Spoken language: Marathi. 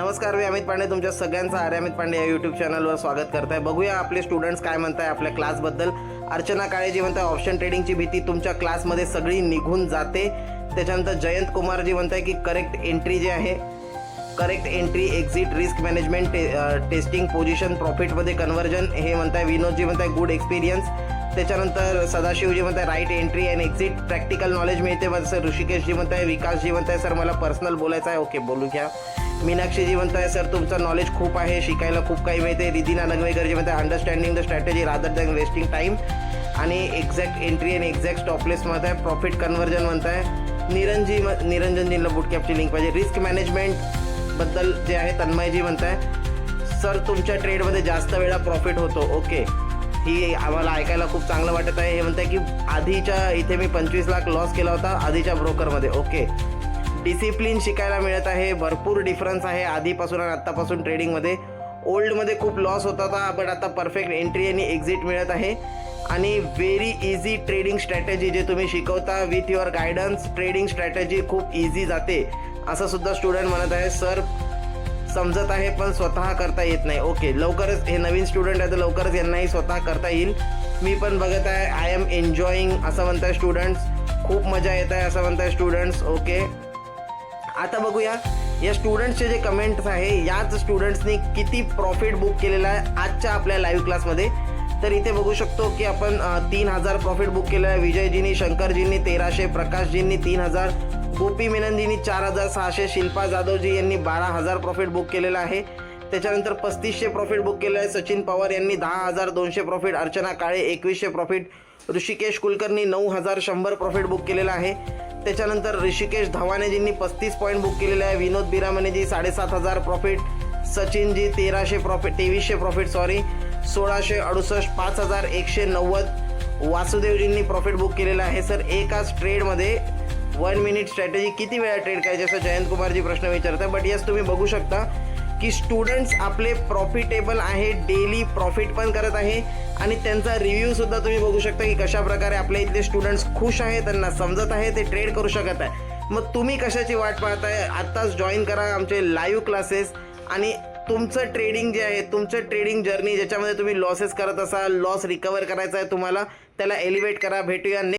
नमस्कार, मी अमित पांडे तुमच्या सगळ्यांचं आर्य अमित पांडे या यूट्यूब चॅनलवर स्वागत करताय। बघूया आपले स्टुडंट्स काय म्हणताय आपल्या क्लासबद्दल। अर्चना काळेजी म्हणताय ऑप्शन ट्रेडिंगची भीती तुमच्या क्लासमध्ये सगळी निघून जाते। त्याच्यानंतर जयंत कुमारजी म्हणताय की करेक्ट एंट्री जे आहे, correct entry, exit, risk management, testing position, प्रॉफिटमध्ये कन्वर्जन हे म्हणताय। विनोदजी म्हणताय गुड एक्सपिरियन्स। त्याच्यानंतर सदाशिवजी म्हणताय right entry and exit, practical knowledge मिळते सर। ऋषिकेशजी म्हणताय, विकासजी म्हणताय सर मला पर्सनल बोलायचं आहे। ओके, बोलू घ्या। मीनाक्षीजी म्हणताय सर तुमचं नॉलेज खूप आहे, शिकायला खूप काही मिळते। रिदिना नगवेकरजी म्हणताय understanding the strategy rather than wasting time आणि एक्झॅक्ट एंट्री आणि एक्झॅक्ट स्टॉपलेस म्हणताय। प्रॉफिट कन्वर्जन म्हणताय। निरंजनजीला बुटकॅपची लिंक पाहिजे। रिस्क मॅनेजमेंट बद्दल जे आहे तन्मयजी म्हणताय सर तुमच्या ट्रेडमध्ये जास्त वेळा प्रॉफिट होतो। ओके, ही आम्हाला ऐकायला खूप चांगलं वाटत आहे। हे म्हणताय की आधीच्या इथे मी 25 लाख लॉस केला होता आधीच्या ब्रोकरमध्ये। ओके, डिसिप्लिन शिकायला मिळत आहे, भरपूर डिफरन्स आहे आधीपासून आणि आत्तापासून ट्रेडिंगमध्ये। ओल्डमध्ये खूप लॉस होता था, बट आता परफेक्ट एंट्री आणि एक्झिट मिळत आहे। आणि व्हेरी इझी ट्रेडिंग स्ट्रॅटेजी जे तुम्ही शिकवता with your guidance, trading strategy खूप इझी जाते असं सुद्धा स्टुडंट म्हणत आहे। सर समजत आहे पण स्वतः करता येत नाही। ओके, लवकरच हे नवीन स्टुडंट आहे तर लवकरच यांनाही स्वतः करता येईल। मी पण बघत आहे, आय एम एन्जॉईंग असं म्हणताय स्टुडंट्स, खूप मजा येत आहे असं म्हणताय स्टुडंट्स। ओके, आता बघूया या स्टुडंट्सचे जे कमेंट्स आहे, याच स्टुडंट्सनी किती प्रॉफिट बुक केलेला आहे आजच्या आपल्या लाईव्ह क्लासमध्ये। तर इथे बघू शकतो की आपण 3000 प्रॉफिट बुक केलं आहे। विजयजींनी, शंकरजींनी 1300, प्रकाशजींनी 3000, गोपी मेननजींनी 4600, शिल्पा जाधवजी यांनी 12000 प्रॉफिट बुक केलेलं आहे। त्याच्यानंतर 3500 प्रॉफिट बुक केलं आहे। सचिन पवार यांनी 10200 प्रॉफिट, अर्चना काळे 2100 profit, Rishikesh Kulkarni 9100 profit book केलेलं आहे। त्याच्यानंतर ऋषिकेश धवानेजींनी 35 पॉईंट बुक केलेले आहे। विनोद बिरामणेजी 7500 प्रॉफिट, सचिनजी 2300 प्रॉफिट 1668, 5190, वासुदेवजींनी प्रॉफिट बुक केलेलं आहे। सर एकाच ट्रेडमध्ये 1 मिनिट स्ट्रॅटेजी किती वेळा ट्रेड करायची असं जयंत कुमारजी प्रश्न विचारतात। बट यस, तुम्ही बघू शकता की स्टुडंट्स आपले प्रॉफिटेबल आहे, डेली प्रॉफिट पण करत आहे आणि त्यांचा रिव्ह्यू सुद्धा तुम्ही बघू शकता की कशा प्रकारे आपल्या इथले स्टुडंट्स खुश आहे, त्यांना समजत आहे, ते ट्रेड करू शकत आहे। मग तुम्ही कशाची वाट पाहताय? आत्ताच जॉईन करा आमचे लाईव्ह क्लासेस आणि तुमचं ट्रेडिंग जे आहे, तुमचं ट्रेडिंग जर्नी ज्याच्यामध्ये तुम्ही लॉसेस करत असाल, लॉस रिकवर करायचा आहे तुम्हाला, त्याला एलिव्हेट करा। भेटूया